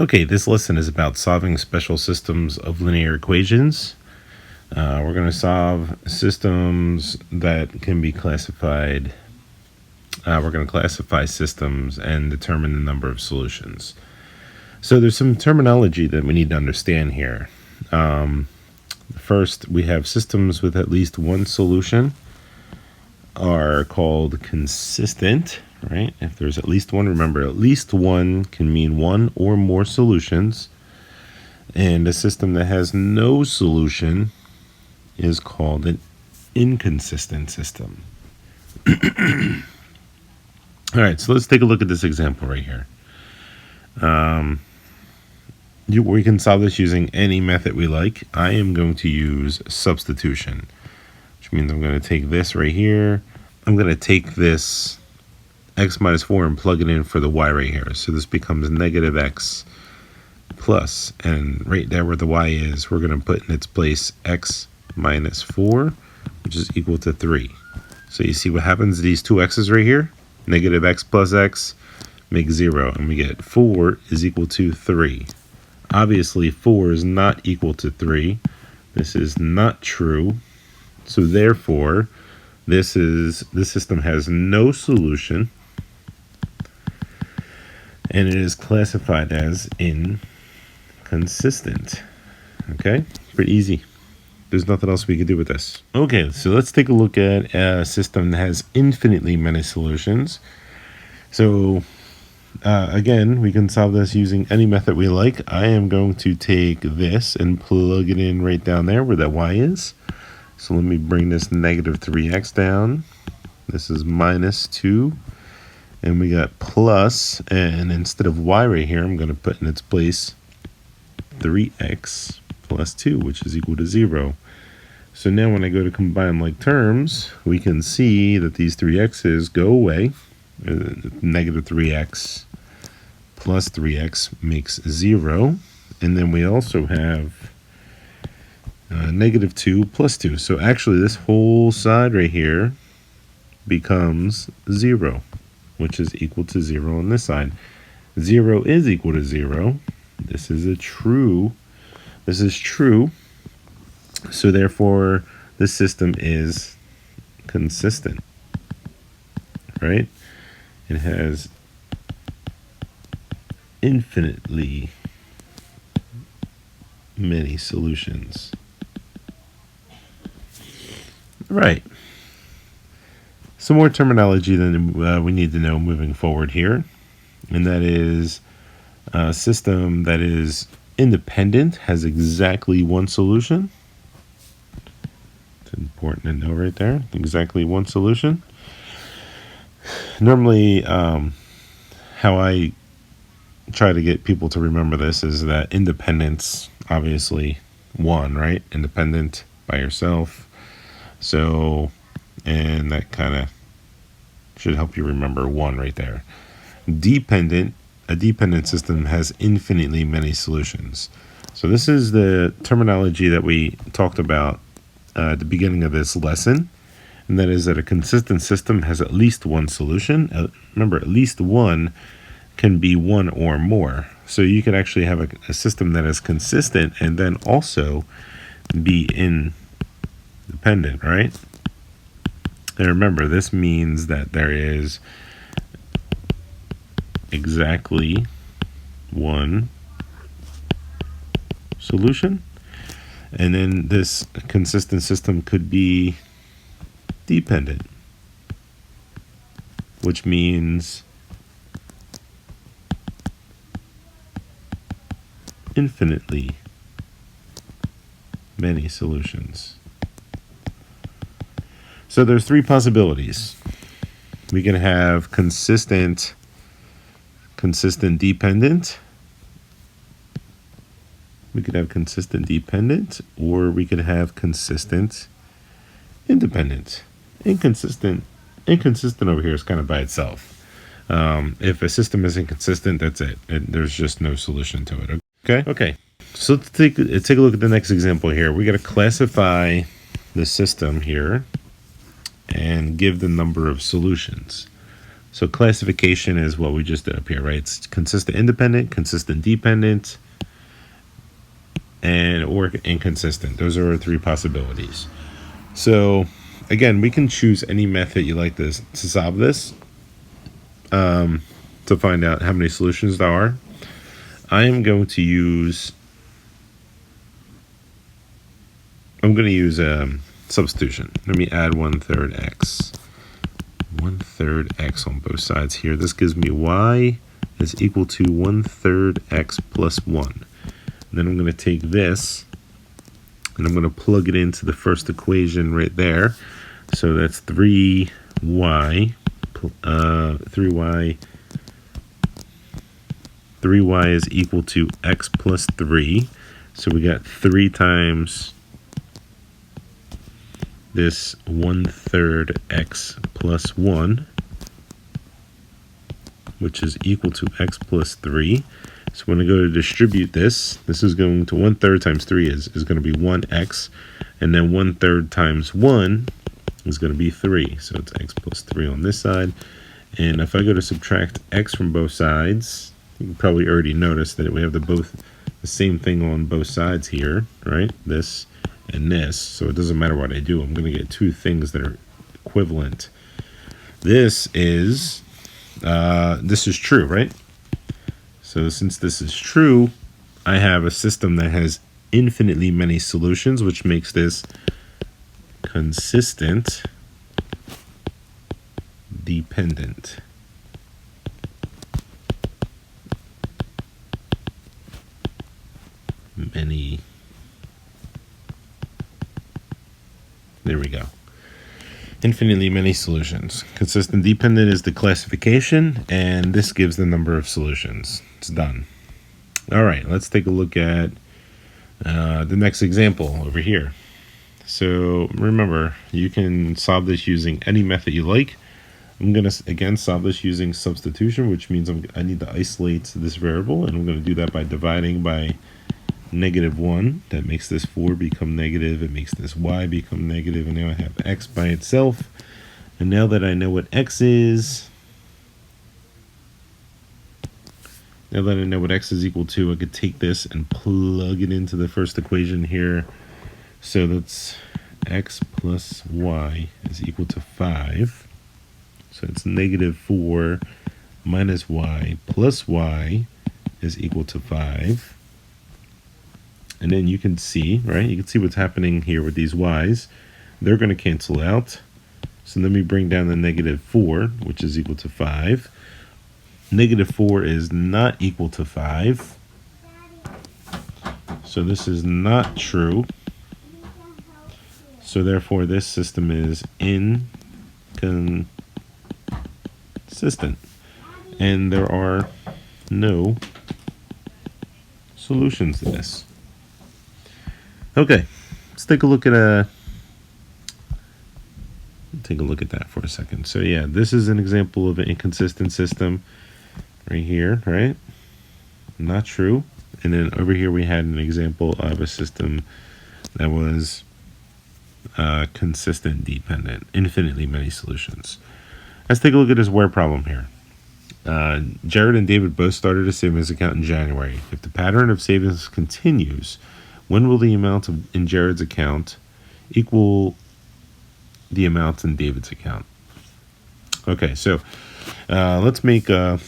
Okay, this lesson is about solving special systems of linear equations. We're going to solve systems that can be classified. We're going to classify systems and determine the number of solutions. So there's some terminology that we need to understand here. First, we have systems with at least one solution are called consistent, right? If there's at least one, remember, at least one can mean one or more solutions. And a system that has no solution is called an inconsistent system. All right, so let's take a look at this example right here. We can solve this using any method we like. I am going to use substitution, which means I'm going to take this right here. I'm going to take this x minus 4 and plug it in for the y right here. So this becomes negative x plus, and right there where the y is, we're going to put in its place x minus 4, which is equal to 3. So you see what happens to these two x's right here? Negative x plus x makes 0, and we get 4 is equal to 3. Obviously, 4 is not equal to 3. This is not true. So therefore, this system has no solution, and it is classified as inconsistent. Okay, pretty easy. There's nothing else we could do with this. Okay, so let's take a look at a system that has infinitely many solutions. So again, we can solve this using any method we like. I am going to take this and plug it in right down there where that y is. So let me bring this negative 3x down. This is minus 2. And we got plus, and instead of y right here, I'm going to put in its place 3x plus 2, which is equal to 0. So now when I go to combine like terms, we can see that these 3x's go away. Negative 3x plus 3x makes 0. And then we also have negative 2 plus 2. So actually this whole side right here becomes 0, which is equal to 0 on this side. 0 is equal to 0. This is true. So therefore, this system is consistent, right? It has infinitely many solutions. Right. Some more terminology that we need to know moving forward here, and that is a system that is independent has exactly one solution. It's important to know right there, exactly one solution. Normally, how I try to get people to remember this is that independence, obviously, one, right? Independent by yourself. So, and that kind of should help you remember one right there. A dependent system has infinitely many solutions. So this is the terminology that we talked about at the beginning of this lesson, and that is that a consistent system has at least one solution. Remember, at least one can be one or more. So you could actually have a system that is consistent and then also be independent, right? And remember, this means that there is exactly one solution, and then this consistent system could be dependent, which means infinitely many solutions. So there's three possibilities. We can have consistent dependent. We could have consistent dependent, or we could have consistent independent. Inconsistent over here is kind of by itself. If a system isn't consistent, that's it. There's just no solution to it. Okay. So let's take a look at the next example here. We got to classify the system here and give the number of solutions. So classification is what we just did up here, right? It's consistent independent, consistent dependent, and or inconsistent. Those are our three possibilities. So again, we can choose any method you like to solve this, to find out how many solutions there are. I am going to use substitution. Let me add 1/3 x. 1/3 x on both sides here. This gives me y is equal to 1/3 x plus 1. And then I'm going to take this and I'm going to plug it into the first equation right there. So that's 3y. 3y is equal to x plus 3. So we got 3 times this 1/3 x plus 1, which is equal to x plus 3. So when I go to distribute this is going to 1/3 times 3 is going to be 1x, and then 1/3 times 1 is going to be 3. So it's x plus 3 on this side. And if I go to subtract x from both sides, you can probably already notice that we have the same thing on both sides here, right? This and this. So it doesn't matter what I do. I'm going to get two things that are equivalent. This is true, right? So since this is true, I have a system that has infinitely many solutions, which makes this consistent dependent. There we go. Infinitely many solutions. Consistent dependent is the classification, and this gives the number of solutions. It's done. All right, let's take a look at the next example over here. So remember, you can solve this using any method you like. I'm going to, again, solve this using substitution, which means I need to isolate this variable, and I'm going to do that by dividing by -1. That makes this 4 become negative. It makes this y become negative, and now I have x by itself. And now that I know what x is, equal to, I could take this and plug it into the first equation here. So that's x plus y is equal to 5. So it's -4 minus y plus y is equal to 5. And then you can see, right? You can see what's happening here with these y's. They're going to cancel out. So let me bring down the -4, which is equal to 5. -4 is not equal to 5. So this is not true. So therefore, this system is inconsistent. And there are no solutions to this. Okay, let's take a look at that for a second. So yeah, this is an example of an inconsistent system right here, right? Not true. And then over here we had an example of a system that was consistent dependent, infinitely many solutions. Let's take a look at this where problem here. Jared and David both started a savings account in January. If the pattern of savings continues, when will the amount in Jared's account equal the amount in David's account? Okay, so let's make for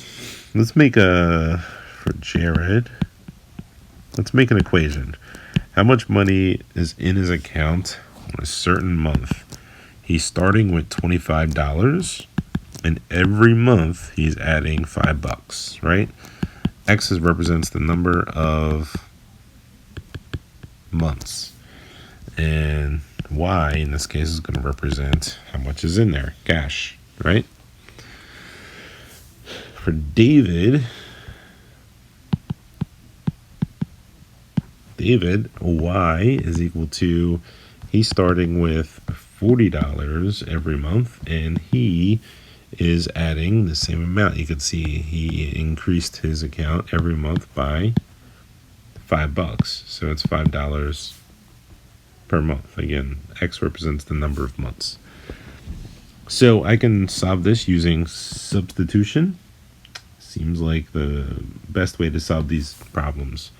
Jared. Let's make an equation. How much money is in his account on a certain month? He's starting with $25, and every month he's adding $5, right? X represents the number of months, and Y in this case is going to represent how much is in there, cash, right? For David, Y is equal to, he's starting with $40 every month, and he is adding the same amount. You can see he increased his account every month by $5. So it's $5 per month. Again, X represents the number of months. So I can solve this using substitution. Seems like the best way to solve these problems.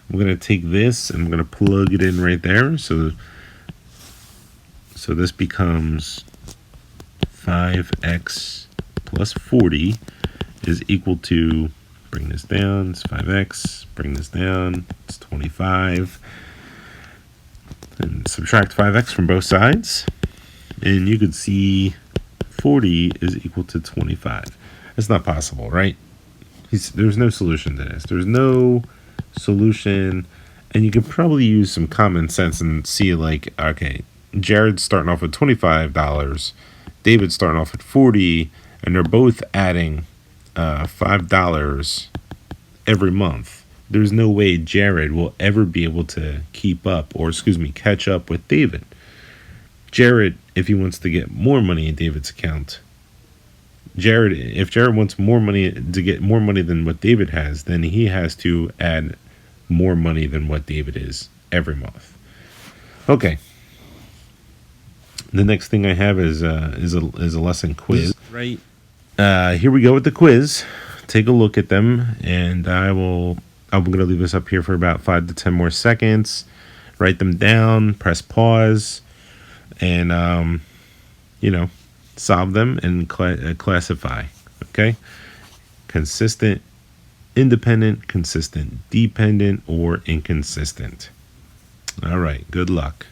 I'm going to take this and I'm going to plug it in right there. So this becomes 5x plus 40 is equal to, bring this down, it's 5x, bring this down, it's 25. And subtract 5x from both sides. And you could see 40 is equal to 25. That's not possible, right? There's no solution to this. There's no solution. And you could probably use some common sense and see, like, okay, Jared's starting off with $25, David's starting off at 40, and they're both adding $5 every month. There's no way Jared will ever be able to catch up with David. Jared, if he wants to get more money in David's account, if Jared wants more money to get more money than what David has, then he has to add more money than what David is every month. Okay. The next thing I have is a lesson quiz. Right. Here we go with the quiz. Take a look at them, and I'm going to leave this up here for about 5 to 10 more seconds. Write them down. Press pause, and solve them and classify. Okay. Consistent, independent, consistent, dependent, or inconsistent. All right. Good luck.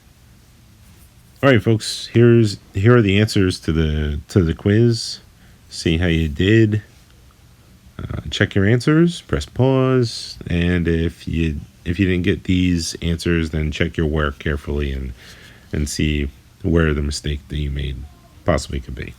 All right, folks. Here are the answers to the quiz. See how you did. Check your answers. Press pause, and if you didn't get these answers, then check your work carefully and see where the mistake that you made possibly could be.